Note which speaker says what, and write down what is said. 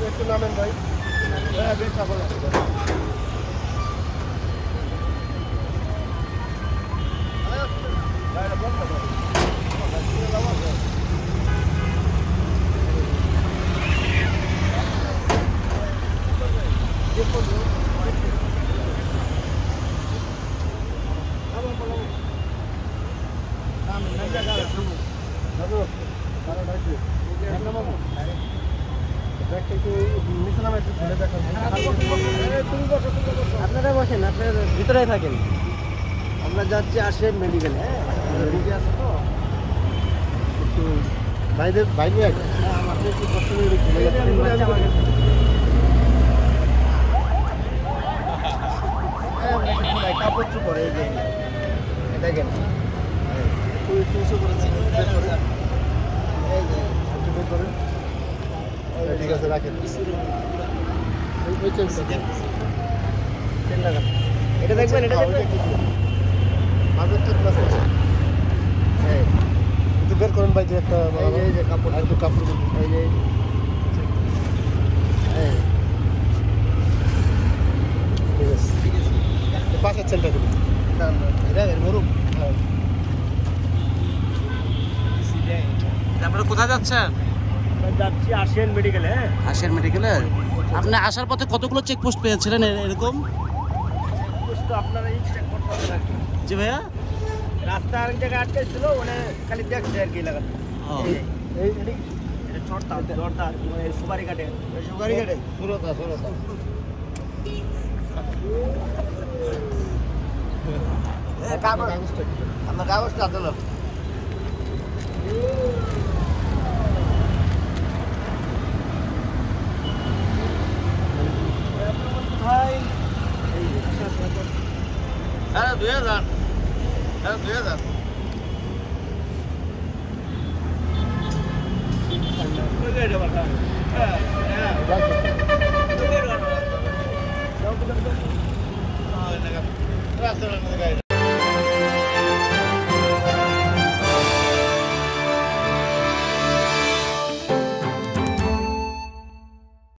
Speaker 1: একটু নামেন ভাই। হ্যাঁ বেশ সাবল আছে।
Speaker 2: আপনারা বসেন, আপনারা ভিতরে থাকেন।
Speaker 1: আমরা যাচ্ছি আশিয়ান মেডিকেলে। হ্যাঁ রুগী আছে তো একটু বাইরে বাইরে আছে। হ্যাঁ আমাকে একটু কষ্ট করে কাপড় চুপড় এই যে দেখেন তিনশো করেছি। ঠিক আছে রাখেন।
Speaker 2: এটা দেখবেন, এটা দেখবেন।
Speaker 1: একটু বের করেন ভাই যে একটা এই যে কাপড় একটু কাপড় এই যে ঠিক আছে পাশের সেন্টার দিন মরুম।
Speaker 2: আপনারা কোথায় যাচ্ছেন?
Speaker 1: যাচ্ছি আশিয়ান মেডিকেলে।
Speaker 2: আশিয়ান মেডিকেলে। আপনি আসার পথে কতগুলো চেকপোস্ট পেয়েছিলেন এরকম?
Speaker 1: তো আপনারা চেক করতে হবে নাকি?
Speaker 2: জি ভাইয়া,
Speaker 1: রাস্তা আরেক জায়গায় আটকে ছিল, ওখানে খালি দেখছে আর কি লাগাতে। এটা চড়তা জড়তা মানে সুপারি কাটে সুরতা আমার কাগজটা দিলাম। হ্যাঁ 2000 হ্যাঁ 2000 রাস্তার মধ্যে